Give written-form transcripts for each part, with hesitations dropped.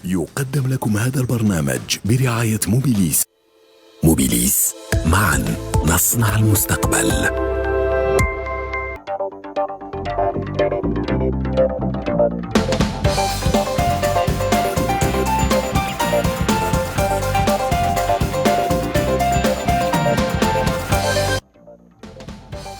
يقدم لكم هذا البرنامج برعاية موبيليس. موبيليس، معا نصنع المستقبل.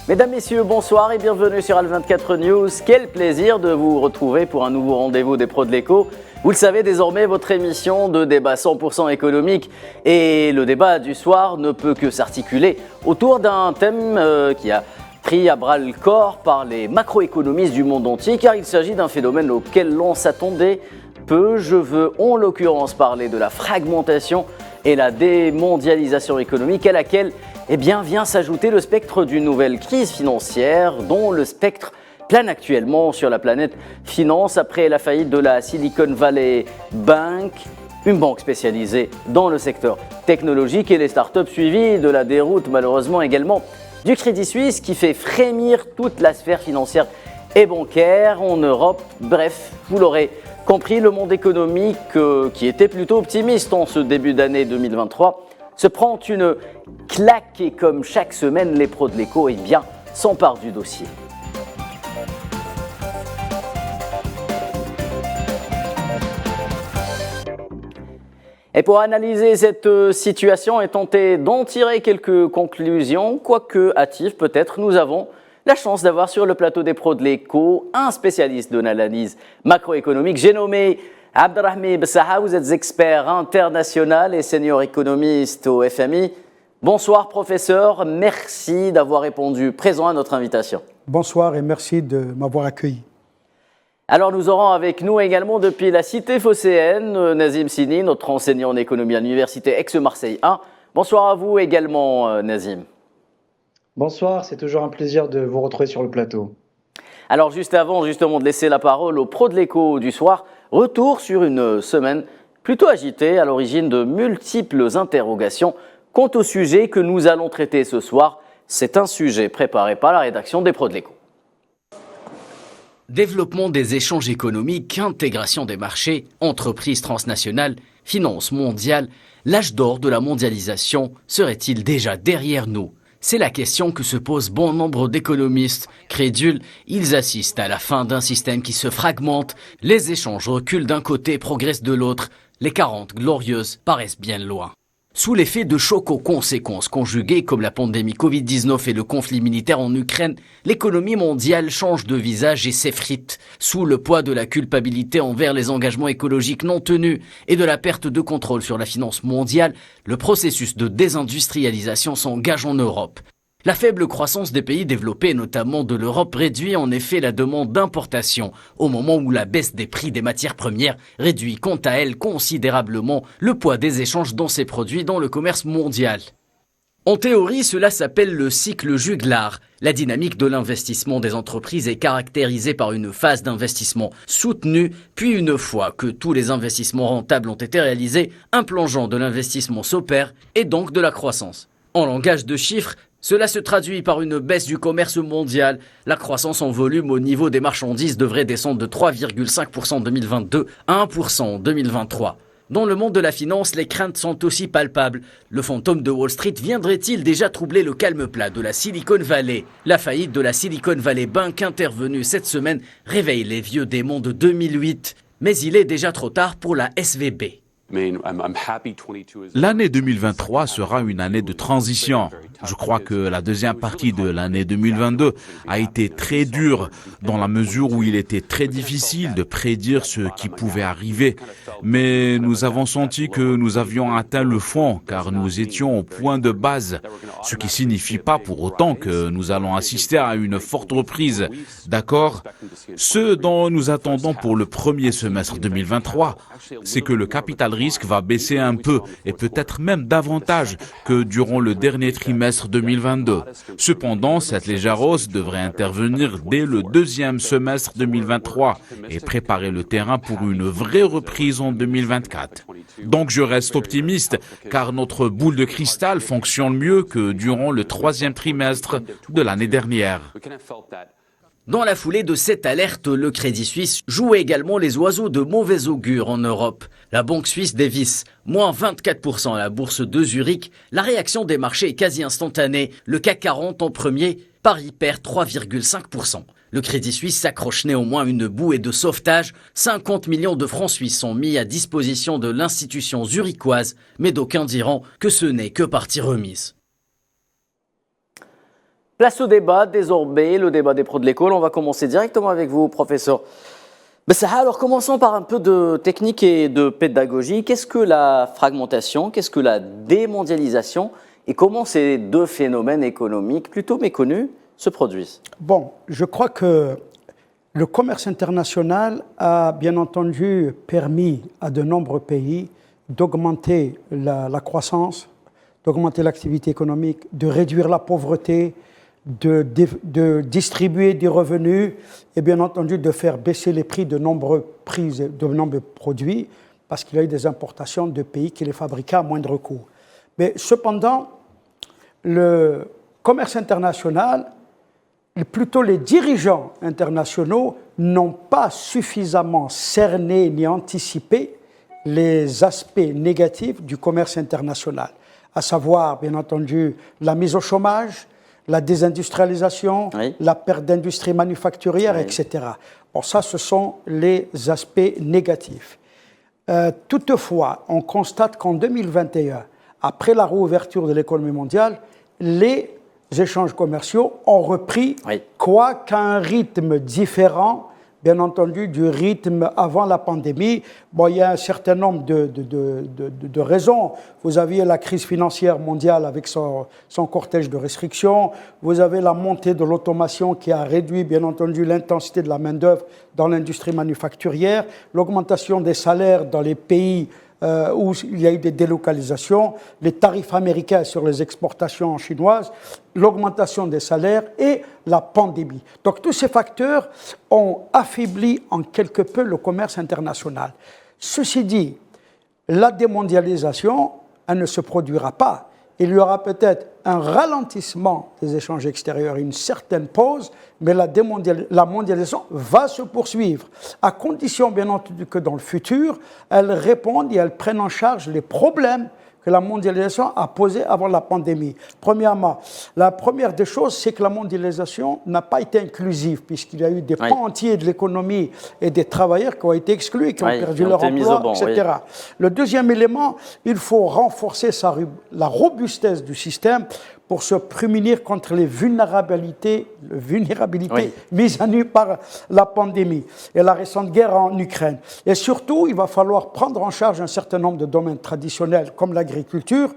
Mesdames, Messieurs, bonsoir et bienvenue sur Al24 News. Quel plaisir de vous retrouver pour un nouveau rendez-vous des pros de l'écho. Vous le savez désormais, votre émission de débat 100% économique et le débat du soir ne peut que s'articuler autour d'un thème qui a pris à bras le corps par les macroéconomistes du monde entier, car il s'agit d'un phénomène auquel l'on s'attendait peu. Je veux en l'occurrence parler de la fragmentation et la démondialisation économique à laquelle vient s'ajouter le spectre d'une nouvelle crise financière dont le spectre plane actuellement sur la planète finance après la faillite de la Silicon Valley Bank, une banque spécialisée dans le secteur technologique, et les startups suivies de la déroute malheureusement également du Crédit Suisse qui fait frémir toute la sphère financière et bancaire en Europe. Bref, vous l'aurez compris, le monde économique qui était plutôt optimiste en ce début d'année 2023 se prend une claque et comme chaque semaine, les pros de l'écho s'emparent du dossier. Et pour analyser cette situation et tenter d'en tirer quelques conclusions, quoique hâtives peut-être, nous avons la chance d'avoir sur le plateau des pros de l'écho un spécialiste de l'analyse macroéconomique. J'ai nommé Abderrahmi Bessaha, vous êtes expert international et senior économiste au FMI. Bonsoir professeur, merci d'avoir répondu présent à notre invitation. Bonsoir et merci de m'avoir accueilli. Alors nous aurons avec nous également depuis la cité phocéenne Nazim Sini, notre enseignant en économie à l'université Aix-Marseille 1. Bonsoir à vous également Nazim. Bonsoir, c'est toujours un plaisir de vous retrouver sur le plateau. Alors juste avant justement de laisser la parole aux pros de l'écho du soir, retour sur une semaine plutôt agitée à l'origine de multiples interrogations quant au sujet que nous allons traiter ce soir. C'est un sujet préparé par la rédaction des pros de l'écho. Développement des échanges économiques, intégration des marchés, entreprises transnationales, finances mondiales, l'âge d'or de la mondialisation serait-il déjà derrière nous ? C'est la question que se posent bon nombre d'économistes. Crédules, ils assistent à la fin d'un système qui se fragmente, les échanges reculent d'un côté, progressent de l'autre, les 40 glorieuses paraissent bien loin. Sous l'effet de chocs aux conséquences conjuguées comme la pandémie Covid-19 et le conflit militaire en Ukraine, l'économie mondiale change de visage et s'effrite. Sous le poids de la culpabilité envers les engagements écologiques non tenus et de la perte de contrôle sur la finance mondiale, le processus de désindustrialisation s'engage en Europe. La faible croissance des pays développés, notamment de l'Europe, réduit en effet la demande d'importation, au moment où la baisse des prix des matières premières réduit quant à elle considérablement le poids des échanges dans ces produits dans le commerce mondial. En théorie, cela s'appelle le cycle juglar. La dynamique de l'investissement des entreprises est caractérisée par une phase d'investissement soutenue, puis une fois que tous les investissements rentables ont été réalisés, un plongeon de l'investissement s'opère et donc de la croissance. En langage de chiffres, cela se traduit par une baisse du commerce mondial. La croissance en volume au niveau des marchandises devrait descendre de 3,5% en 2022 à 1% en 2023. Dans le monde de la finance, les craintes sont aussi palpables. Le fantôme de Wall Street viendrait-il déjà troubler le calme plat de la Silicon Valley ? La faillite de la Silicon Valley Bank intervenue cette semaine réveille les vieux démons de 2008. Mais il est déjà trop tard pour la SVB. L'année 2023 sera une année de transition. Je crois que la deuxième partie de l'année 2022 a été très dure dans la mesure où il était très difficile de prédire ce qui pouvait arriver. Mais nous avons senti que nous avions atteint le fond car nous étions au point de base, ce qui signifie pas pour autant que nous allons assister à une forte reprise. D'accord ? Ce dont nous attendons pour le premier semestre 2023, c'est que le capital risque va baisser un peu et peut-être même davantage que durant le dernier trimestre 2022. Cependant, cette légère hausse devrait intervenir dès le deuxième semestre 2023 et préparer le terrain pour une vraie reprise en 2024. Donc je reste optimiste car notre boule de cristal fonctionne mieux que durant le troisième trimestre de l'année dernière. Dans la foulée de cette alerte, le Crédit Suisse joue également les oiseaux de mauvais augure en Europe. La banque suisse dévisse, moins 24% à la bourse de Zurich. La réaction des marchés est quasi instantanée. Le CAC 40 en premier, Paris perd 3,5%. Le Crédit Suisse s'accroche néanmoins à une bouée de sauvetage. 50 millions de francs suisses sont mis à disposition de l'institution zurichoise, mais d'aucuns diront que ce n'est que partie remise. Place au débat, désormais, le débat des pros de l'école. On va commencer directement avec vous, professeur Bessaha. Alors commençons par un peu de technique et de pédagogie. Qu'est-ce que la fragmentation? Qu'est-ce que la démondialisation? Et comment ces deux phénomènes économiques plutôt méconnus se produisent? Bon, je crois que le commerce international a bien entendu permis à de nombreux pays d'augmenter la croissance, d'augmenter l'activité économique, de réduire la pauvreté, de distribuer des revenus et bien entendu de faire baisser les prix de nombreux produits parce qu'il y a eu des importations de pays qui les fabriquaient à moindre coût. Mais cependant, le commerce international, plutôt les dirigeants internationaux n'ont pas suffisamment cerné ni anticipé les aspects négatifs du commerce international, à savoir bien entendu la mise au chômage, la désindustrialisation, oui, la perte d'industrie manufacturière, oui, etc. Bon, ça, ce sont les aspects négatifs. Toutefois, on constate qu'en 2021, après la réouverture de l'économie mondiale, les échanges commerciaux ont repris, oui, quoiqu'à un rythme différent, bien entendu, du rythme avant la pandémie. Bon, il y a un certain nombre de raisons. Vous aviez la crise financière mondiale avec son cortège de restrictions. Vous avez la montée de l'automation qui a réduit, bien entendu, l'intensité de la main-d'œuvre dans l'industrie manufacturière, l'augmentation des salaires dans les pays où il y a eu des délocalisations, les tarifs américains sur les exportations chinoises, l'augmentation des salaires et la pandémie. Donc tous ces facteurs ont affaibli en quelque peu le commerce international. Ceci dit, la démondialisation, elle ne se produira pas. Il y aura peut-être un ralentissement des échanges extérieurs, une certaine pause, mais la mondialisation va se poursuivre, à condition bien entendu que dans le futur, elle réponde et elle prenne en charge les problèmes que la mondialisation a posés avant la pandémie. Premièrement, la première des choses, c'est que la mondialisation n'a pas été inclusive, puisqu'il y a eu des oui, pans entiers de l'économie et des travailleurs qui ont été exclus, qui ont oui, perdu qui ont leur été mis emploi, au banc, etc. oui. Le deuxième élément, il faut renforcer la robustesse du système pour se prémunir contre les vulnérabilités Oui, mises à nu par la pandémie et la récente guerre en Ukraine. Et surtout, il va falloir prendre en charge un certain nombre de domaines traditionnels comme l'agriculture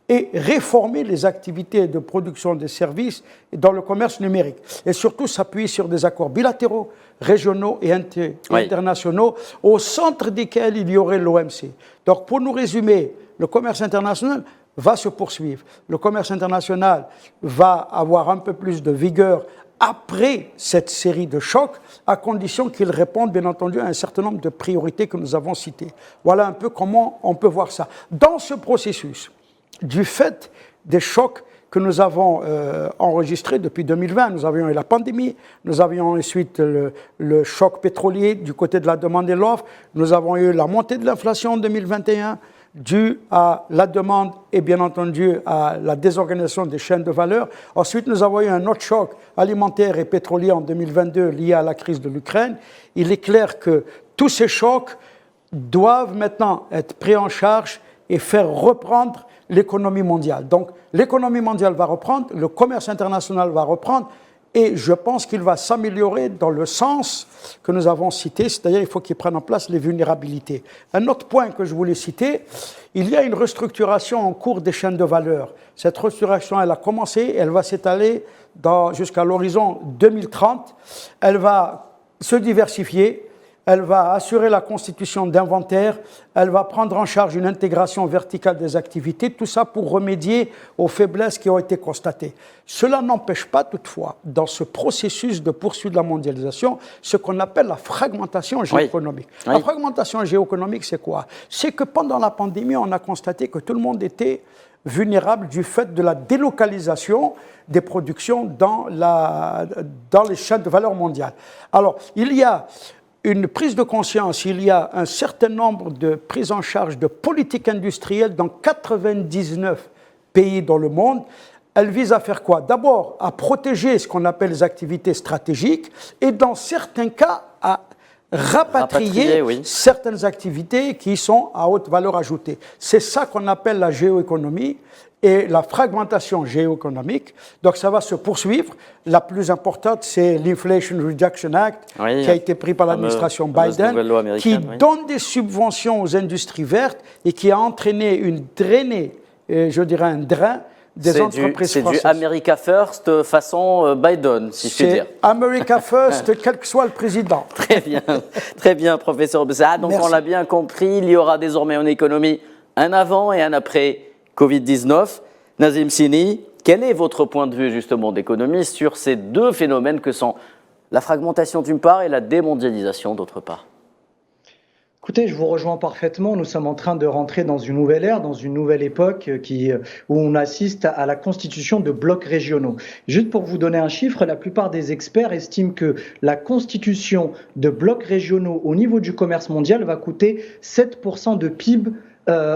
et réformer les activités de production des services dans le commerce numérique. Et surtout s'appuyer sur des accords bilatéraux, régionaux et oui, internationaux, au centre desquels il y aurait l'OMC. Donc pour nous résumer, le commerce international va se poursuivre. Le commerce international va avoir un peu plus de vigueur après cette série de chocs, à condition qu'il réponde bien entendu à un certain nombre de priorités que nous avons citées. Voilà un peu comment on peut voir ça. Dans ce processus, du fait des chocs que nous avons enregistrés depuis 2020, nous avions eu la pandémie, nous avions ensuite le choc pétrolier du côté de la demande et l'offre, nous avons eu la montée de l'inflation en 2021, dû à la demande et bien entendu à la désorganisation des chaînes de valeur. Ensuite, nous avons eu un autre choc alimentaire et pétrolier en 2022 lié à la crise de l'Ukraine. Il est clair que tous ces chocs doivent maintenant être pris en charge et faire reprendre l'économie mondiale. Donc, l'économie mondiale va reprendre, le commerce international va reprendre, et je pense qu'il va s'améliorer dans le sens que nous avons cité, c'est-à-dire il faut qu'il prenne en place les vulnérabilités. Un autre point que je voulais citer, il y a une restructuration en cours des chaînes de valeur. Cette restructuration, elle a commencé et elle va s'étaler jusqu'à l'horizon 2030. Elle va se diversifier, elle va assurer la constitution d'inventaires, elle va prendre en charge une intégration verticale des activités, tout ça pour remédier aux faiblesses qui ont été constatées. Cela n'empêche pas toutefois, dans ce processus de poursuite de la mondialisation, ce qu'on appelle la fragmentation géoéconomique. Oui. La fragmentation géoéconomique, c'est quoi? C'est que pendant la pandémie, on a constaté que tout le monde était vulnérables du fait de la délocalisation des productions dans les chaînes de valeur mondiale. Alors, il y a une prise de conscience, il y a un certain nombre de prises en charge de politiques industrielles dans 99 pays dans le monde. Elle vise à faire quoi? D'abord, à protéger ce qu'on appelle les activités stratégiques et dans certains cas, à rapatrier oui. certaines activités qui sont à haute valeur ajoutée. C'est ça qu'on appelle la géoéconomie et la fragmentation géoéconomique. Donc ça va se poursuivre. La plus importante, c'est l'Inflation Reduction Act oui, qui a été pris par l'administration Biden, qui oui. donne des subventions aux industries vertes et qui a entraîné une drainée, je dirais un drain, des entreprises françaises. C'est du America First façon Biden, si je puis dire. C'est America First, quel que soit le président. Très bien, professeur Bessaha. Donc Merci. On l'a bien compris, il y aura désormais en économie un avant et un après Covid-19. Nazim Sini, quel est votre point de vue justement d'économiste sur ces deux phénomènes que sont la fragmentation d'une part et la démondialisation d'autre part? Écoutez, je vous rejoins parfaitement. Nous sommes en train de rentrer dans une nouvelle ère, dans une nouvelle époque où on assiste à la constitution de blocs régionaux. Juste pour vous donner un chiffre, la plupart des experts estiment que la constitution de blocs régionaux au niveau du commerce mondial va coûter 7% de PIB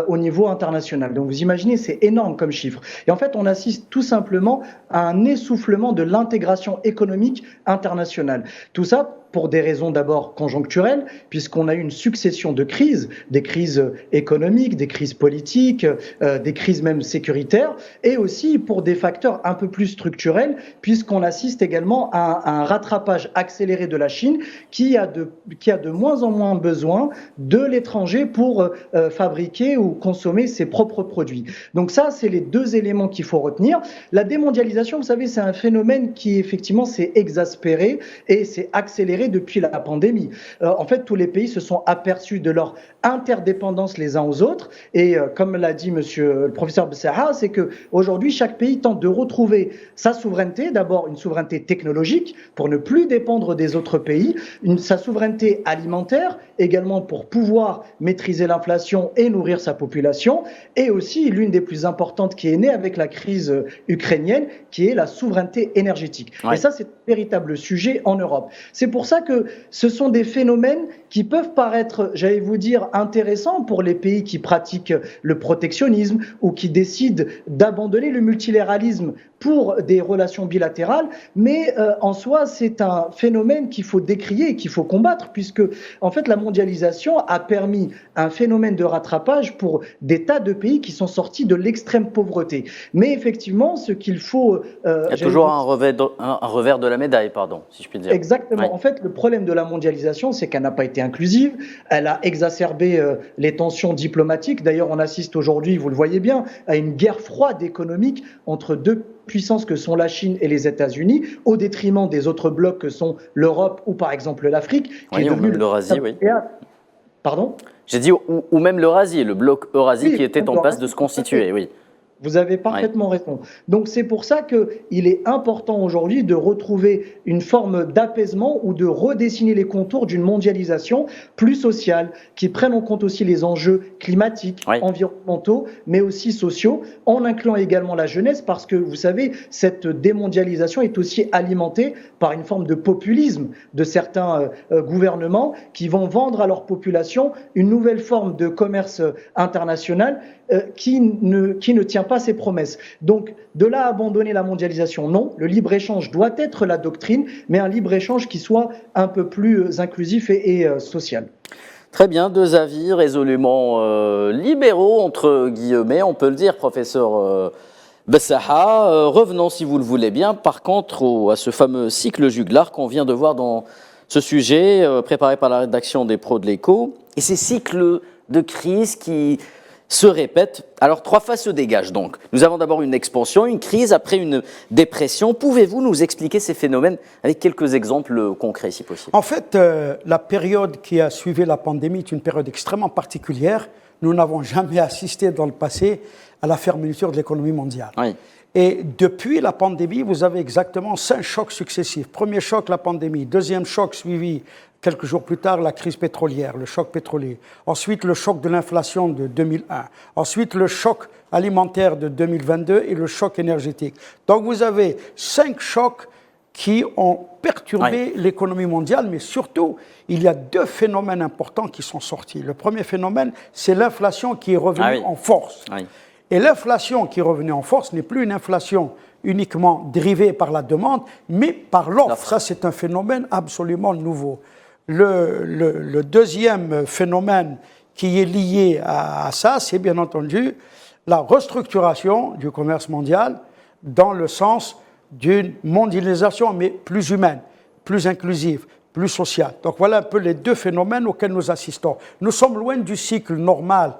au niveau international. Donc vous imaginez, c'est énorme comme chiffre. Et en fait, on assiste tout simplement à un essoufflement de l'intégration économique internationale. Tout ça pour des raisons d'abord conjoncturelles, puisqu'on a eu une succession de crises, des crises économiques, des crises politiques, des crises même sécuritaires, et aussi pour des facteurs un peu plus structurels, puisqu'on assiste également à un rattrapage accéléré de la Chine qui a de moins en moins besoin de l'étranger pour fabriquer ou consommer ses propres produits. Donc ça, c'est les deux éléments qu'il faut retenir. La démondialisation, vous savez, c'est un phénomène qui effectivement s'est exaspéré et s'est accéléré depuis la pandémie. En fait, tous les pays se sont aperçus de leur interdépendance les uns aux autres et comme l'a dit le professeur Bessaha, c'est qu'aujourd'hui, chaque pays tente de retrouver sa souveraineté, d'abord une souveraineté technologique pour ne plus dépendre des autres pays, sa souveraineté alimentaire également pour pouvoir maîtriser l'inflation et nourrir sa population et aussi l'une des plus importantes qui est née avec la crise ukrainienne qui est la souveraineté énergétique. Ouais. Et ça, c'est un véritable sujet en Europe. C'est pour ça que ce sont des phénomènes qui peuvent paraître, j'allais vous dire, intéressants pour les pays qui pratiquent le protectionnisme ou qui décident d'abandonner le multilatéralisme pour des relations bilatérales, mais en soi, c'est un phénomène qu'il faut décrier et qu'il faut combattre, puisque en fait, la mondialisation a permis un phénomène de rattrapage pour des tas de pays qui sont sortis de l'extrême pauvreté. Mais effectivement, ce qu'il faut... Il y a toujours un revers de la médaille, pardon, si je puis dire. Exactement. Ouais. En fait, le problème de la mondialisation, c'est qu'elle n'a pas été inclusive. Elle a exacerbé les tensions diplomatiques. D'ailleurs, on assiste aujourd'hui, vous le voyez bien, à une guerre froide économique entre deux puissances que sont la Chine et les États-Unis, au détriment des autres blocs que sont l'Europe ou par exemple l'Afrique, qui est devenu l'Eurasie, oui. Pardon ? J'ai dit ou même l'Eurasie, le bloc Eurasie oui, qui était en passe de se constituer, oui. Vous avez parfaitement raison. Donc c'est pour ça qu'il est important aujourd'hui de retrouver une forme d'apaisement ou de redessiner les contours d'une mondialisation plus sociale, qui prenne en compte aussi les enjeux climatiques, environnementaux, mais aussi sociaux, en incluant également la jeunesse, parce que vous savez, cette démondialisation est aussi alimentée par une forme de populisme de certains gouvernements qui vont vendre à leur population une nouvelle forme de commerce international qui ne tient pas ses promesses. Donc, de là à abandonner la mondialisation, non. Le libre-échange doit être la doctrine, mais un libre-échange qui soit un peu plus inclusif et social. Très bien, deux avis résolument libéraux, entre guillemets, on peut le dire, professeur Bessaha. Revenons, si vous le voulez bien, par contre, à ce fameux cycle juglar qu'on vient de voir dans ce sujet préparé par la rédaction des Pros de l'Écho. Et ces cycles de crise qui se répètent. Alors, trois phases se dégagent donc. Nous avons d'abord une expansion, une crise, après une dépression. Pouvez-vous nous expliquer ces phénomènes avec quelques exemples concrets, si possible ? En fait, la période qui a suivi la pandémie est une période extrêmement particulière. Nous n'avons jamais assisté dans le passé à la fermeture de l'économie mondiale. Oui. Et depuis la pandémie, vous avez exactement 5 chocs successifs. Premier choc, la pandémie. Deuxième choc suivi quelques jours plus tard, la crise pétrolière, le choc pétrolier. Ensuite, le choc de l'inflation de 2001. Ensuite, le choc alimentaire de 2022 et le choc énergétique. Donc, vous avez 5 chocs qui ont perturbé l'économie mondiale, mais surtout, il y a 2 phénomènes importants qui sont sortis. Le premier phénomène, c'est l'inflation qui est revenue en force. Et l'inflation qui est revenue en force n'est plus une inflation uniquement dérivée par la demande, mais par l'offre. Ça, c'est un phénomène absolument nouveau. Le deuxième phénomène qui est lié à ça, c'est bien entendu la restructuration du commerce mondial dans le sens d'une mondialisation, mais plus humaine, plus inclusive, plus sociale. Donc voilà un peu les 2 phénomènes auxquels nous assistons. Nous sommes loin du cycle normal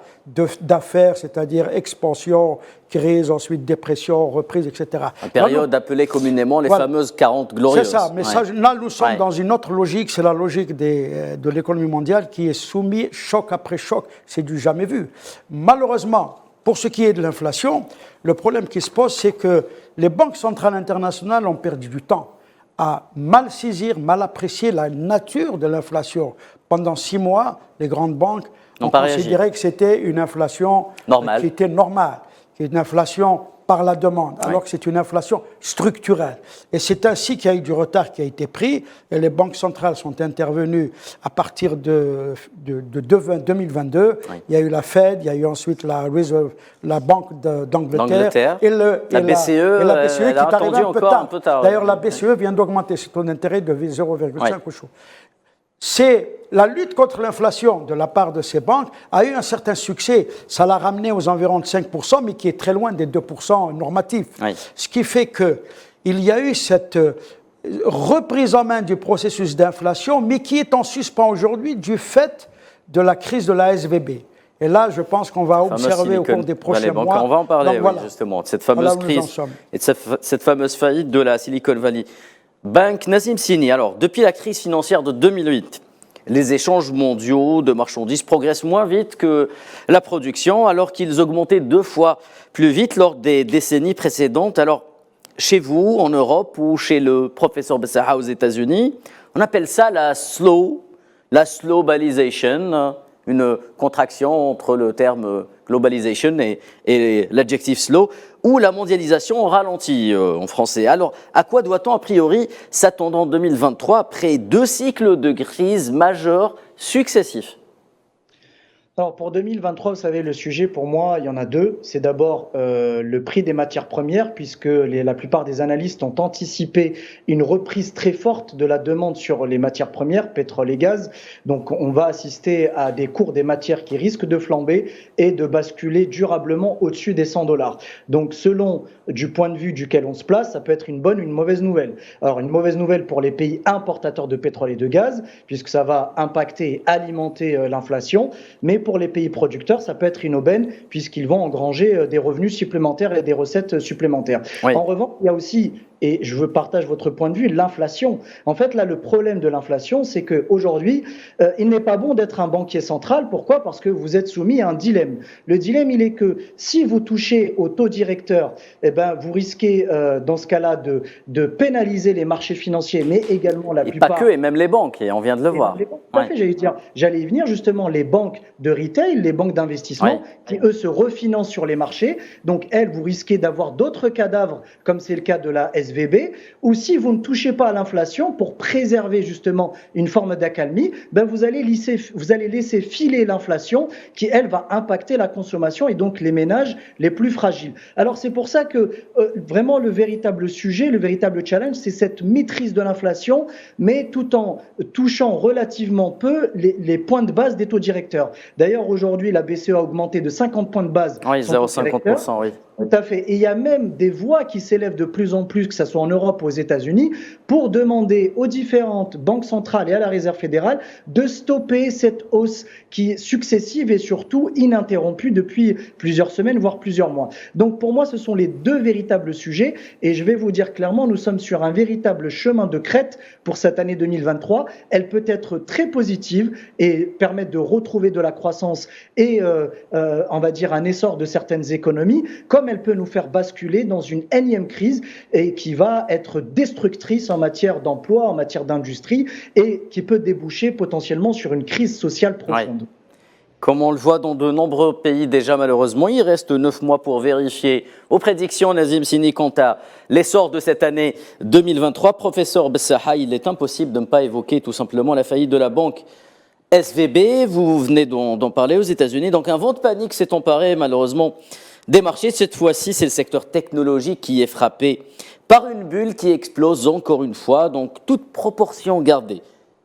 d'affaires, c'est-à-dire expansion, crise, ensuite dépression, reprise, etc. Une période appelée communément les fameuses 40 glorieuses. C'est ça, mais là nous sommes dans une autre logique, c'est la logique de l'économie mondiale qui est soumise choc après choc, c'est du jamais vu. Malheureusement, pour ce qui est de l'inflation, le problème qui se pose, c'est que les banques centrales internationales ont perdu du temps à mal saisir, mal apprécier la nature de l'inflation. Pendant 6 mois, les grandes banques ont considéré que c'était une inflation qui était normale, qui est une inflation par la demande, alors que c'est une inflation structurelle. Et c'est ainsi qu'il y a eu du retard qui a été pris, et les banques centrales sont intervenues à partir de 2022. Il y a eu la Fed, il y a eu ensuite la Banque d'Angleterre et la BCE qui est arrivée un peu tard. D'ailleurs, la BCE vient d'augmenter ses taux d'intérêt de 0,5 au chaud. C'est la lutte contre l'inflation de la part de ces banques a eu un certain succès. Ça l'a ramené aux environs de 5%, mais qui est très loin des 2% normatifs. Ce qui fait qu'il y a eu cette reprise en main du processus d'inflation, mais qui est en suspens aujourd'hui du fait de la crise de la SVB. Et là, je pense qu'on va observer au cours des prochains mois. On va en parler justement de cette fameuse crise et de cette fameuse faillite de la Silicon Valley Bank. Nassim Sini, alors depuis la crise financière de 2008, les échanges mondiaux de marchandises progressent moins vite que la production, alors qu'ils augmentaient 2 fois plus vite lors des décennies précédentes. Alors, chez vous, en Europe, ou chez le professeur Bessaha aux États-Unis, on appelle ça la slowbalization, une contraction entre le terme globalization et l'adjectif slow, ou la mondialisation ralentit en français. Alors, à quoi doit-on a priori s'attendre en 2023 après 2 cycles de crise majeure successifs ? Alors pour 2023, vous savez, le sujet pour moi, il y en a 2. C'est d'abord le prix des matières premières, puisque la plupart des analystes ont anticipé une reprise très forte de la demande sur les matières premières, pétrole et gaz. Donc on va assister à des cours des matières qui risquent de flamber et de basculer durablement au-dessus des $100. Donc selon du point de vue duquel on se place, ça peut être une bonne ou une mauvaise nouvelle. Alors une mauvaise nouvelle pour les pays importateurs de pétrole et de gaz, puisque ça va impacter et alimenter l'inflation, mais pour les pays producteurs, ça peut être une aubaine puisqu'ils vont engranger des revenus supplémentaires et des recettes supplémentaires. En revanche, il y a aussi, et je partage votre point de vue, l'inflation. En fait, là, le problème de l'inflation, c'est qu'aujourd'hui, il n'est pas bon d'être un banquier central. Pourquoi ? Parce que vous êtes soumis à un dilemme. Le dilemme, il est que si vous touchez au taux directeur, eh ben, vous risquez, dans ce cas-là, de pénaliser les marchés financiers, mais également la plupart... Pas que, et même les banques, et on vient de le voir. J'allais y venir, justement, les banques de retail, les banques d'investissement, qui, eux, se refinancent sur les marchés. Donc, elles, vous risquez d'avoir d'autres cadavres, comme c'est le cas de la SVB, ou si vous ne touchez pas à l'inflation pour préserver justement une forme d'accalmie, ben vous allez laisser filer l'inflation qui, elle, va impacter la consommation et donc les ménages les plus fragiles. Alors c'est pour ça que vraiment le véritable sujet, le véritable challenge, c'est cette maîtrise de l'inflation, mais tout en touchant relativement peu les points de base des taux directeurs. D'ailleurs, aujourd'hui, la BCE a augmenté de 50 points de base. Oui, 0,50%, oui. Tout à fait. Et il y a même des voix qui s'élèvent de plus en plus, que ce soit en Europe ou aux États-Unis, pour demander aux différentes banques centrales et à la Réserve fédérale de stopper cette hausse qui est successive et surtout ininterrompue depuis plusieurs semaines, voire plusieurs mois. Donc pour moi, ce sont les 2 véritables sujets. Et je vais vous dire clairement, nous sommes sur un véritable chemin de crête pour cette année 2023. Elle peut être très positive et permettre de retrouver de la croissance et, on va dire, un essor de certaines économies, comme elle peut nous faire basculer dans une énième crise et qui va être destructrice en matière d'emploi, en matière d'industrie, et qui peut déboucher potentiellement sur une crise sociale profonde. Ouais. Comme on le voit dans de nombreux pays déjà malheureusement, il reste 9 mois pour vérifier vos prédictions, Nazim Sini, quant à l'essor de cette année 2023. Professeur Bessaha, il est impossible de ne pas évoquer tout simplement la faillite de la banque SVB. Vous venez d'en parler aux États-Unis. Donc un vent de panique s'est emparé malheureusement des marchés. Cette fois-ci, c'est le secteur technologique qui est frappé par une bulle qui explose encore une fois. Donc toute proportion gardée.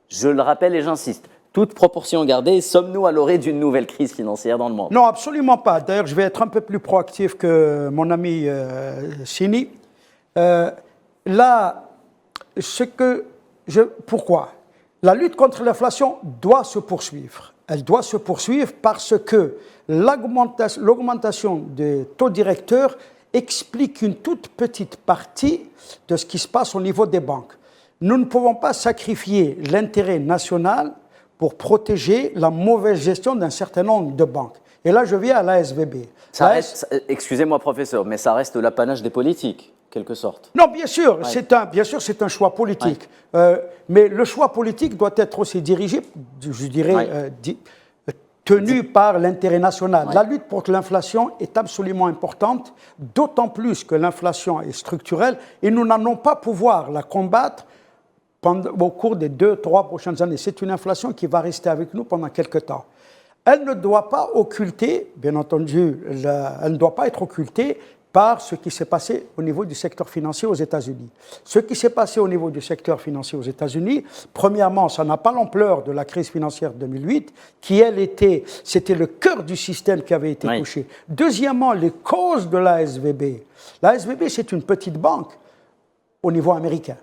Je le rappelle et j'insiste. Toute proportion gardée, sommes-nous à l'orée d'une nouvelle crise financière dans le monde? Non, absolument pas. D'ailleurs, je vais être un peu plus proactif que mon ami Sini. Pourquoi? La lutte contre l'inflation doit se poursuivre. Elle doit se poursuivre parce que l'augmentation des taux directeurs explique une toute petite partie de ce qui se passe au niveau des banques. Nous ne pouvons pas sacrifier l'intérêt national pour protéger la mauvaise gestion d'un certain nombre de banques. Et là, je viens à l'ASVB. Excusez-moi, professeur, mais ça reste l'apanage des politiques, quelque sorte. Non, bien sûr, Ouais. bien sûr, c'est un choix politique. Mais le choix politique doit être aussi dirigé, je dirais, tenu par l'intérêt national. Ouais. La lutte contre l'inflation est absolument importante, d'autant plus que l'inflation est structurelle et nous n'allons pas pouvoir la combattre au cours des 2-3 prochaines années. C'est une inflation qui va rester avec nous pendant quelques temps. Elle ne doit pas occulter, bien entendu, elle ne doit pas être occultée par ce qui s'est passé au niveau du secteur financier aux États-Unis. Ce qui s'est passé au niveau du secteur financier aux États-Unis, premièrement, ça n'a pas l'ampleur de la crise financière de 2008, qui, c'était le cœur du système qui avait été touché. Deuxièmement, les causes de l'ASVB. L'ASVB, c'est une petite banque au niveau américain.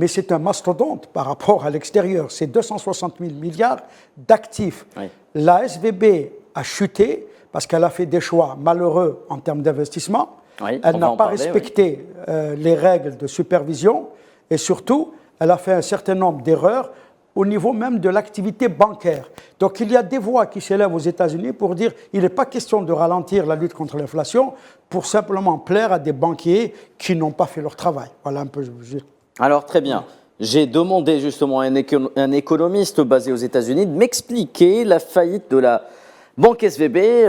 Mais c'est un mastodonte par rapport à l'extérieur. C'est 260 000 milliards d'actifs. Oui. La SVB a chuté parce qu'elle a fait des choix malheureux en termes d'investissement. Oui, elle n'a pas respecté les règles de supervision et surtout, elle a fait un certain nombre d'erreurs au niveau même de l'activité bancaire. Donc il y a des voix qui s'élèvent aux États-Unis pour dire qu'il n'est pas question de ralentir la lutte contre l'inflation pour simplement plaire à des banquiers qui n'ont pas fait leur travail. Voilà un peu. Alors très bien, j'ai demandé justement à un économiste basé aux États-Unis de m'expliquer la faillite de la banque SVB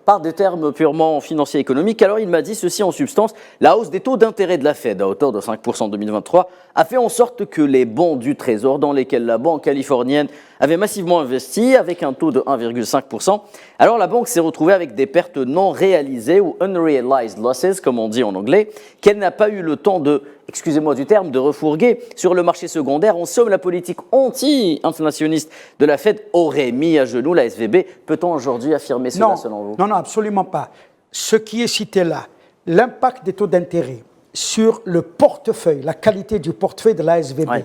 par des termes purement financiers et économiques. Alors il m'a dit ceci en substance: la hausse des taux d'intérêt de la Fed à hauteur de 5% en 2023 a fait en sorte que les bons du Trésor dans lesquels la banque californienne avait massivement investi avec un taux de 1,5%. Alors la banque s'est retrouvée avec des pertes non réalisées ou unrealized losses comme on dit en anglais, qu'elle n'a pas eu le temps de, excusez-moi du terme, de refourguer sur le marché secondaire. En somme, la politique anti-inflationniste de la Fed aurait mis à genoux la SVB. Peut-on aujourd'hui affirmer cela selon vous? Non, absolument pas. Ce qui est cité là, l'impact des taux d'intérêt sur le portefeuille, la qualité du portefeuille de la SVB,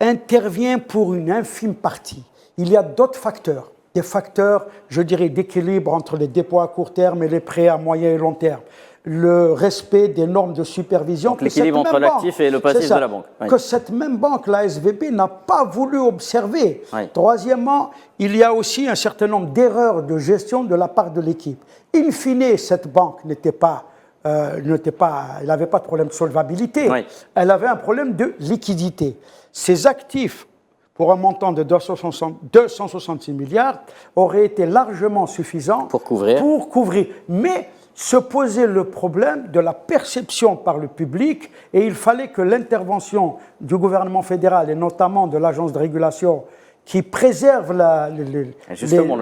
intervient pour une infime partie. Il y a d'autres facteurs, des facteurs, je dirais, d'équilibre entre les dépôts à court terme et les prêts à moyen et long terme. Le respect des normes de supervision. Donc l'équilibre entre l'actif et le passif de la banque. Oui. Que cette même banque, la SVB, n'a pas voulu observer. Oui. Troisièmement, il y a aussi un certain nombre d'erreurs de gestion de la part de l'équipe. In fine, cette banque elle n'avait pas de problème de solvabilité, elle avait un problème de liquidité. Ses actifs, pour un montant de 266 milliards, auraient été largement suffisants pour couvrir. Mais se posait le problème de la perception par le public et il fallait que l'intervention du gouvernement fédéral et notamment de l'agence de régulation qui préserve le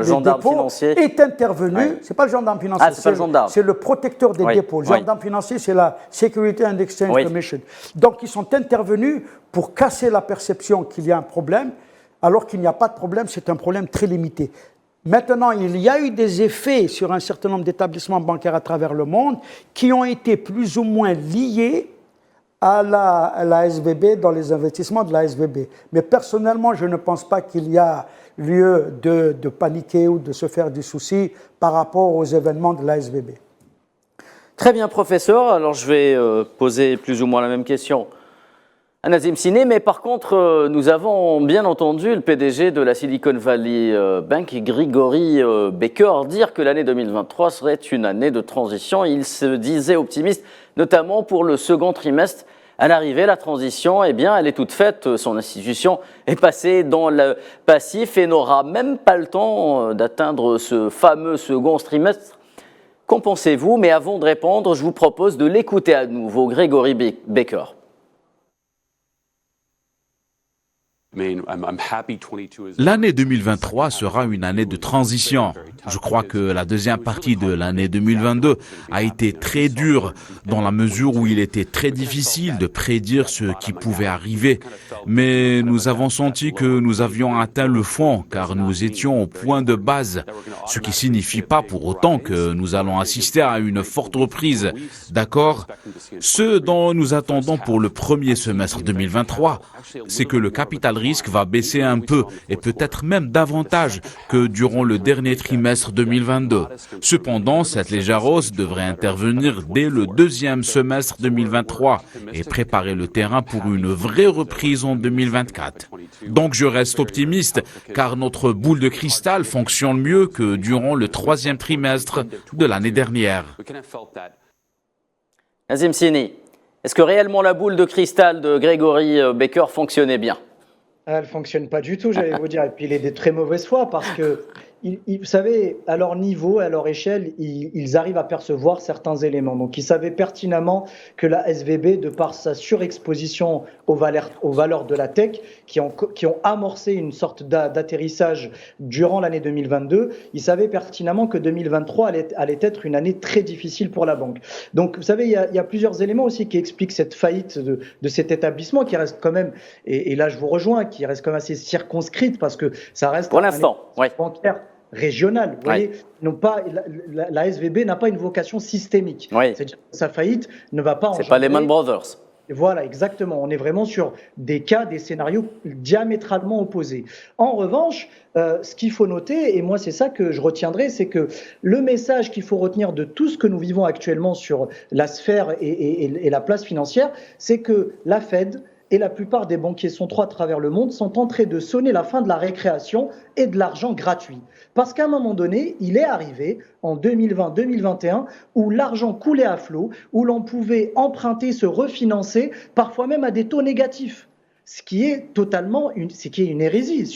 gendarme dépôts financier est intervenu. C'est pas le gendarme financier, c'est le protecteur des dépôts. Le gendarme financier, c'est la Security and Exchange Commission. Donc, ils sont intervenus pour casser la perception qu'il y a un problème, alors qu'il n'y a pas de problème, c'est un problème très limité. Maintenant, il y a eu des effets sur un certain nombre d'établissements bancaires à travers le monde qui ont été plus ou moins liés à la SVB, dans les investissements de la SVB. Mais personnellement, je ne pense pas qu'il y a lieu de paniquer ou de se faire du souci par rapport aux événements de la SVB. Très bien, professeur. Alors, je vais poser plus ou moins la même question Nazim Sini, mais par contre, nous avons bien entendu le PDG de la Silicon Valley Bank, Grigory Becker, dire que l'année 2023 serait une année de transition. Il se disait optimiste, notamment pour le second trimestre. À l'arrivée, la transition, eh bien, elle est toute faite. Son institution est passée dans le passif et n'aura même pas le temps d'atteindre ce fameux second trimestre. Qu'en pensez-vous? Mais avant de répondre, je vous propose de l'écouter à nouveau, Grigory Becker. L'année 2023 sera une année de transition. Je crois que la deuxième partie de l'année 2022 a été très dure dans la mesure où il était très difficile de prédire ce qui pouvait arriver. Mais nous avons senti que nous avions atteint le fond car nous étions au point de base, ce qui signifie pas pour autant que nous allons assister à une forte reprise. D'accord? Ce dont nous attendons pour le premier semestre 2023, c'est que le capital risque va baisser un peu et peut-être même davantage que durant le dernier trimestre 2022. Cependant, cette légère hausse devrait intervenir dès le deuxième semestre 2023 et préparer le terrain pour une vraie reprise en 2024. Donc je reste optimiste car notre boule de cristal fonctionne mieux que durant le troisième trimestre de l'année dernière. Nazim Sini, est-ce que réellement la boule de cristal de Grigory Becker fonctionnait bien? Elle ne fonctionne pas du tout, j'allais vous dire. Et puis, il est de très mauvaise foi parce que, vous savez, à leur niveau, à leur échelle, ils arrivent à percevoir certains éléments. Donc, ils savaient pertinemment que la SVB, de par sa surexposition aux valeurs de la tech, qui ont amorcé une sorte d'atterrissage durant l'année 2022, ils savaient pertinemment que 2023 allait être une année très difficile pour la banque. Donc, vous savez, il y a plusieurs éléments aussi qui expliquent cette faillite de cet établissement qui reste quand même, et là je vous rejoins, qui reste quand même assez circonscrite parce que ça reste pour l'instant, bancaire régional. Vous voyez, la SVB n'a pas une vocation systémique. C'est-à-dire que sa faillite ne va pas C'est pas Lehman Brothers. Voilà, exactement. On est vraiment sur des cas, des scénarios diamétralement opposés. En revanche, ce qu'il faut noter, et moi c'est ça que je retiendrai, c'est que le message qu'il faut retenir de tout ce que nous vivons actuellement sur la sphère et la place financière, c'est que la Fed et la plupart des banquiers centraux à travers le monde sont en train de sonner la fin de la récréation et de l'argent gratuit. Parce qu'à un moment donné, il est arrivé en 2020-2021 où l'argent coulait à flot, où l'on pouvait emprunter, se refinancer, parfois même à des taux négatifs. Ce qui est totalement une hérésie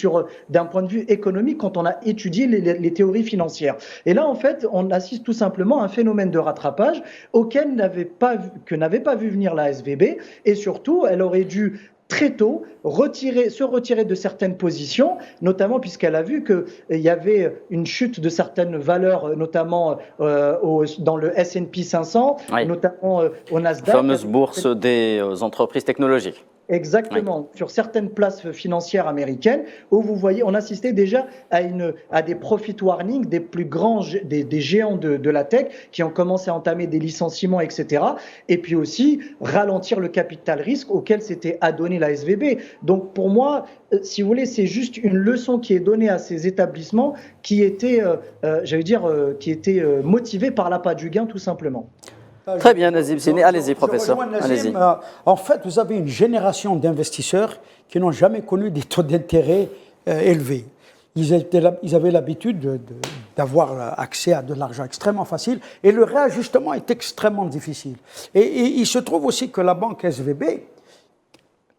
d'un point de vue économique quand on a étudié les théories financières. Et là, en fait, on assiste tout simplement à un phénomène de rattrapage auquel n'avait pas vu venir la SVB, et surtout, elle aurait dû très tôt se retirer de certaines positions, notamment puisqu'elle a vu qu'il y avait une chute de certaines valeurs, notamment dans le S&P 500, notamment au Nasdaq. La fameuse bourse des entreprises technologiques. Exactement, sur certaines places financières américaines où vous voyez, on assistait déjà à des profit warnings des plus grands, des géants de la tech qui ont commencé à entamer des licenciements, etc. Et puis aussi ralentir le capital risque auquel s'était adonné la SVB. Donc pour moi, si vous voulez, c'est juste une leçon qui est donnée à ces établissements qui étaient, motivés par l'appât du gain tout simplement. Très bien, Nazim Sini. Allez-y, professeur. Allez-y. En fait, vous avez une génération d'investisseurs qui n'ont jamais connu des taux d'intérêt élevés. Ils avaient l'habitude d'avoir accès à de l'argent extrêmement facile et le réajustement est extrêmement difficile. Et il se trouve aussi que la banque SVB,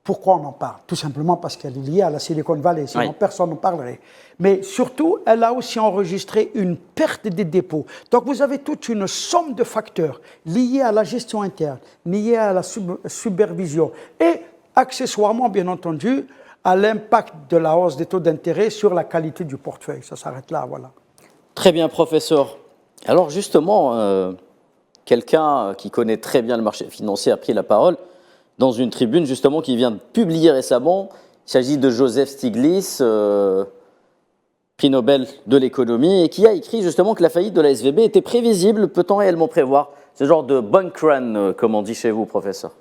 pourquoi on en parle? Tout simplement parce qu'elle est liée à la Silicon Valley, sinon personne n'en parlerait. Mais surtout, elle a aussi enregistré une perte des dépôts. Donc vous avez toute une somme de facteurs liés à la gestion interne, liés à la supervision et accessoirement, bien entendu, à l'impact de la hausse des taux d'intérêt sur la qualité du portefeuille. Ça s'arrête là, voilà. Très bien, professeur. Alors justement, quelqu'un qui connaît très bien le marché financier a pris la parole dans une tribune justement qui vient de publier récemment. Il s'agit de Joseph Stiglitz, prix Nobel de l'économie, et qui a écrit justement que la faillite de la SVB était prévisible. Peut-on réellement prévoir ce genre de bank run, comme on dit chez vous, professeur?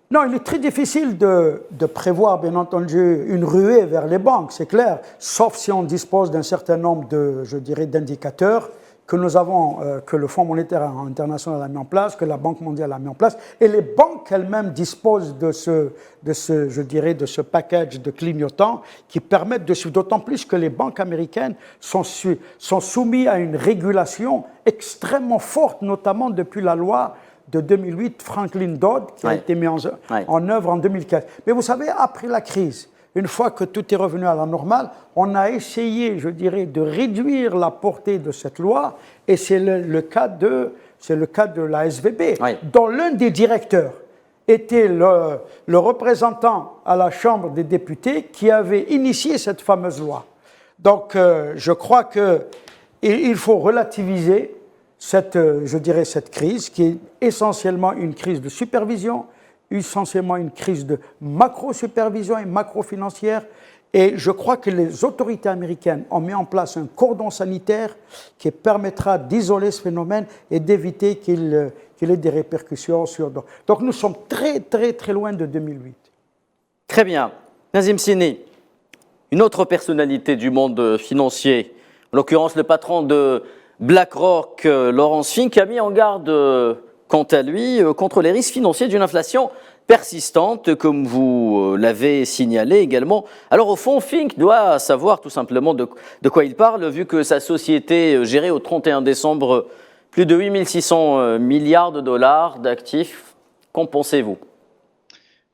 Non, il est très difficile de prévoir, bien entendu, une ruée vers les banques, c'est clair, sauf si on dispose d'un certain nombre d'indicateurs que nous avons, que le Fonds monétaire international a mis en place, que la Banque mondiale a mis en place, et les banques elles-mêmes disposent de ce package de clignotants qui permettent de suivre, d'autant plus que les banques américaines sont soumises à une régulation extrêmement forte, notamment depuis la loi de 2008, Franklin Dodd, qui a été mise en œuvre en 2015. Mais vous savez, après la crise, une fois que tout est revenu à la normale, on a essayé, je dirais, de réduire la portée de cette loi, et c'est le cas de la SVB, dont l'un des directeurs était le représentant à la Chambre des députés qui avait initié cette fameuse loi. Donc, je crois qu'il faut relativiser cette crise qui est essentiellement une crise de supervision, essentiellement une crise de macro-supervision et macro-financière. Et je crois que les autorités américaines ont mis en place un cordon sanitaire qui permettra d'isoler ce phénomène et d'éviter qu'il ait des répercussions sur d'autres. Donc nous sommes très, très, très loin de 2008. Très bien. Nazim Sini, une autre personnalité du monde financier, en l'occurrence le patron de BlackRock, Laurence Fink, a mis en garde, quant à lui, contre les risques financiers d'une inflation persistante, comme vous l'avez signalé également. Alors au fond, Fink doit savoir tout simplement de quoi il parle, vu que sa société gérait au 31 décembre plus de 8600 milliards de dollars d'actifs. Qu'en pensez-vous ?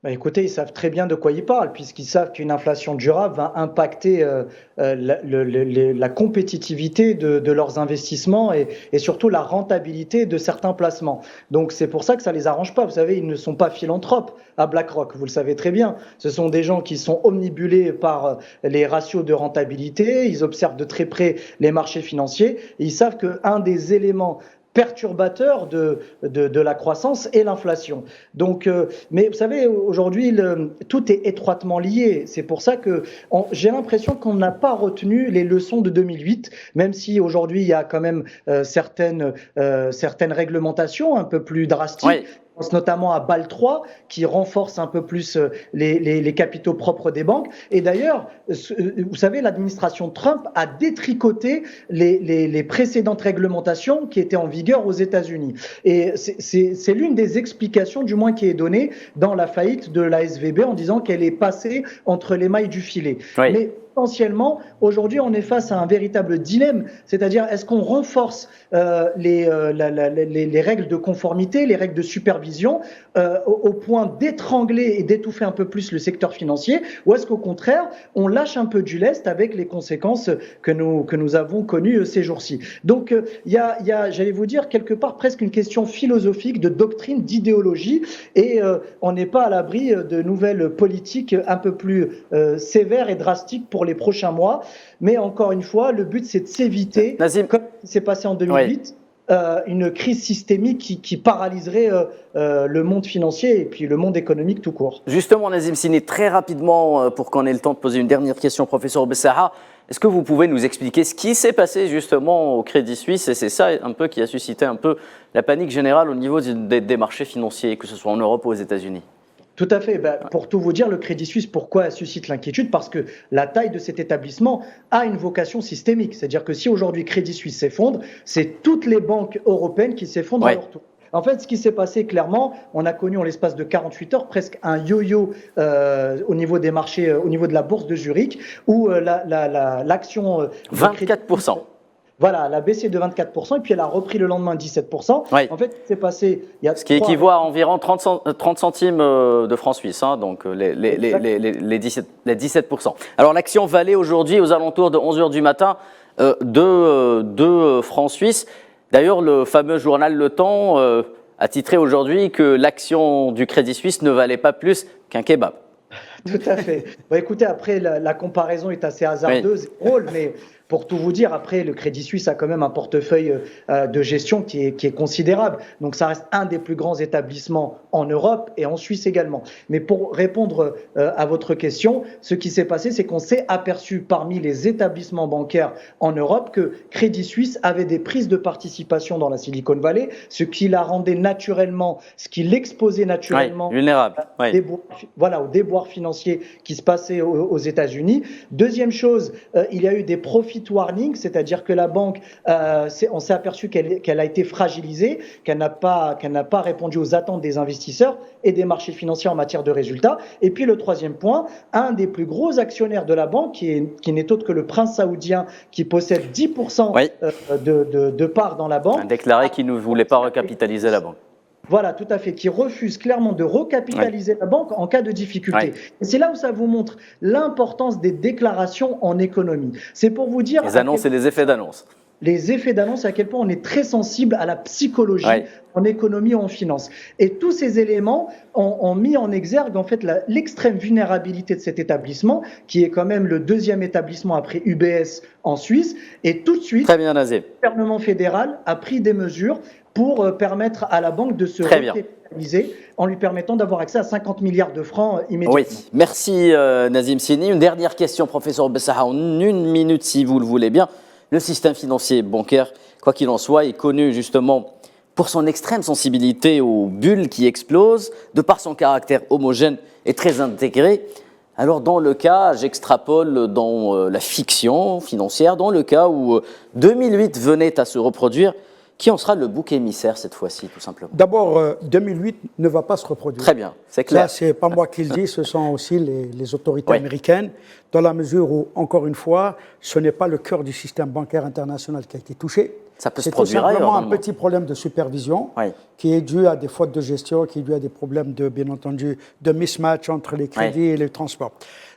Écoutez, ils savent très bien de quoi ils parlent, puisqu'ils savent qu'une inflation durable va impacter la compétitivité de leurs investissements et surtout la rentabilité de certains placements. Donc c'est pour ça que ça les arrange pas. Vous savez, ils ne sont pas philanthropes à BlackRock, vous le savez très bien. Ce sont des gens qui sont omnibulés par les ratios de rentabilité, ils observent de très près les marchés financiers et ils savent qu'un des éléments perturbateur de la croissance et l'inflation. Donc, mais vous savez, aujourd'hui, tout est étroitement lié. C'est pour ça que j'ai l'impression qu'on n'a pas retenu les leçons de 2008, même si aujourd'hui il y a quand même certaines réglementations un peu plus drastiques. Oui. Je pense notamment à Bâle III, qui renforce un peu plus les capitaux propres des banques. Et d'ailleurs, vous savez, l'administration Trump a détricoté les précédentes réglementations qui étaient en vigueur aux États-Unis. Et c'est l'une des explications, du moins, qui est donnée dans la faillite de la SVB en disant qu'elle est passée entre les mailles du filet. Oui. Mais potentiellement, aujourd'hui, on est face à un véritable dilemme, c'est-à-dire est-ce qu'on renforce les règles de conformité, les règles de supervision au point d'étrangler et d'étouffer un peu plus le secteur financier, ou est-ce qu'au contraire, on lâche un peu du lest avec les conséquences que nous avons connues ces jours-ci. Donc, il y a, j'allais vous dire, quelque part presque une question philosophique, de doctrine, d'idéologie, et on n'est pas à l'abri de nouvelles politiques un peu plus sévères et drastiques pour les prochains mois. Mais encore une fois, le but, c'est de s'éviter, comme c'est passé en 2008, une crise systémique qui paralyserait le monde financier et puis le monde économique tout court. Justement, Nazim Sini, très rapidement, pour qu'on ait le temps de poser une dernière question, professeur Bessaha, est-ce que vous pouvez nous expliquer ce qui s'est passé justement au Crédit Suisse? Et c'est ça un peu qui a suscité un peu la panique générale au niveau des marchés financiers, que ce soit en Europe ou aux États-Unis. Tout à fait. Pour tout vous dire, le Crédit Suisse, pourquoi suscite l'inquiétude? Parce que la taille de cet établissement a une vocation systémique. C'est-à-dire que si aujourd'hui Crédit Suisse s'effondre, c'est toutes les banques européennes qui s'effondrent à leur tour. En fait, ce qui s'est passé clairement, on a connu en l'espace de 48 heures presque un yo-yo au niveau des marchés, au niveau de la bourse de Zurich, où l'action 24%. Voilà, elle a baissé de 24% et puis elle a repris le lendemain 17%. Oui. En fait, c'est passé. Ce qui équivaut à environ 30 centimes de francs suisses, hein, donc les 17%. Alors l'action valait aujourd'hui aux alentours de 11h du matin 2 francs suisses. D'ailleurs, le fameux journal Le Temps a titré aujourd'hui que l'action du Crédit Suisse ne valait pas plus qu'un kebab. Tout à fait. Écoutez, après, la comparaison est assez hasardeuse et drôle, mais pour tout vous dire, après, le Crédit Suisse a quand même un portefeuille de gestion qui est considérable. Donc, ça reste un des plus grands établissements en Europe et en Suisse également. Mais pour répondre à votre question, ce qui s'est passé, c'est qu'on s'est aperçu parmi les établissements bancaires en Europe que Crédit Suisse avait des prises de participation dans la Silicon Valley, ce qui la rendait naturellement, ce qui l'exposait naturellement vulnérable. Au déboire financier qui se passait aux États-Unis. Deuxième chose, il y a eu des profits profit warning, c'est-à-dire que la banque, on s'est aperçu qu'elle a été fragilisée, qu'elle n'a pas répondu aux attentes des investisseurs et des marchés financiers en matière de résultats. Et puis le troisième point, un des plus gros actionnaires de la banque, qui n'est autre que le prince saoudien, qui possède 10% de parts dans la banque, a déclaré qu'il ne voulait pas recapitaliser la banque. Voilà, tout à fait, qui refuse clairement de recapitaliser la banque en cas de difficulté. Et c'est là où ça vous montre l'importance des déclarations en économie. C'est pour vous dire... Les annonces et les effets d'annonce. Les effets d'annonce, à quel point on est très sensible à la psychologie en économie ou en finance. Et tous ces éléments ont mis en exergue en fait l'extrême vulnérabilité de cet établissement, qui est quand même le deuxième établissement après UBS en Suisse. Et tout de suite, très bien, Nazim, le gouvernement fédéral a pris des mesures pour permettre à la banque de se recapitaliser en lui permettant d'avoir accès à 50 milliards de francs immédiatement. Oui, merci Nazim Sini. Une dernière question, professeur Bessaha, en 1 minute si vous le voulez bien. Le système financier bancaire, quoi qu'il en soit, est connu justement pour son extrême sensibilité aux bulles qui explosent, de par son caractère homogène et très intégré. Alors dans le cas, j'extrapole dans la fiction financière, dans le cas où 2008 venait à se reproduire, qui en sera le bouc émissaire cette fois-ci, tout simplement? D'abord, 2008 ne va pas se reproduire. Très bien, c'est clair. Là, ce n'est pas moi qui le dis, ce sont aussi les autorités américaines, dans la mesure où, encore une fois, ce n'est pas le cœur du système bancaire international qui a été touché. Ça peut se produire ailleurs. C'est tout simplement un petit problème de supervision qui est dû à des fautes de gestion, qui est dû à des problèmes, bien entendu, de mismatch entre les crédits et les transports.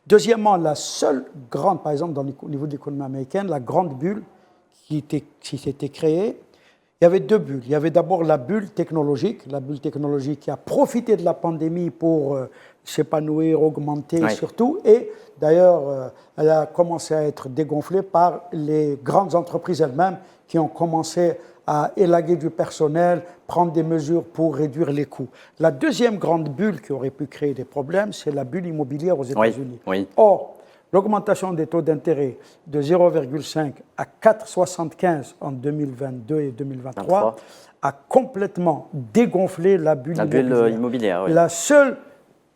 Deuxièmement, la seule grande, par exemple, au niveau de l'économie américaine, la grande bulle qui s'était créée, il y avait deux bulles. Il y avait d'abord la bulle technologique qui a profité de la pandémie pour s'épanouir, augmenter surtout. Et d'ailleurs, elle a commencé à être dégonflée par les grandes entreprises elles-mêmes qui ont commencé à élaguer du personnel, prendre des mesures pour réduire les coûts. La deuxième grande bulle qui aurait pu créer des problèmes, c'est la bulle immobilière aux États-Unis. Or, l'augmentation des taux d'intérêt de 0,5 à 4,75 en 2022 et 2023 a complètement dégonflé la bulle immobilière. La seule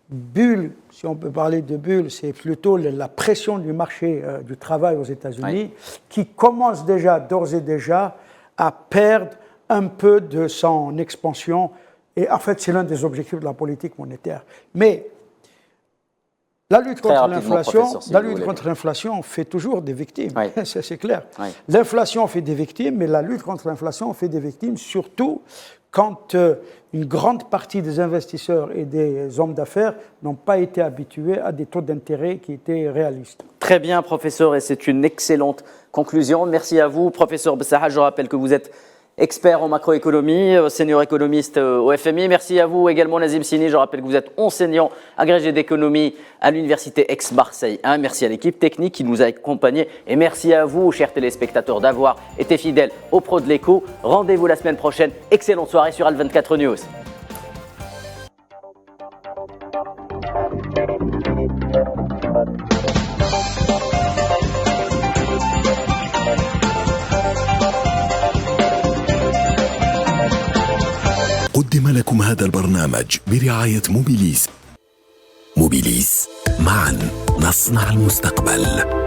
bulle, si on peut parler de bulle, c'est plutôt la pression du marché du travail aux États-Unis qui commence d'ores et déjà à perdre un peu de son expansion. Et en fait, c'est l'un des objectifs de la politique monétaire. Mais la lutte contre l'inflation fait toujours des victimes, c'est clair. L'inflation fait des victimes, mais la lutte contre l'inflation fait des victimes surtout quand une grande partie des investisseurs et des hommes d'affaires n'ont pas été habitués à des taux d'intérêt qui étaient réalistes. Très bien, professeur, et c'est une excellente conclusion. Merci à vous, professeur Bessaha. Je rappelle que vous êtes expert en macroéconomie, senior économiste au FMI. Merci à vous également, Nazim Sini. Je rappelle que vous êtes enseignant agrégé d'économie à l'Université Aix-Marseille 1. Merci à l'équipe technique qui nous a accompagnés. Et merci à vous, chers téléspectateurs, d'avoir été fidèles aux pros de l'écho. Rendez-vous la semaine prochaine. Excellente soirée sur Al24 News. قدم لكم هذا البرنامج برعاية موبيليس. موبيليس، معا نصنع المستقبل.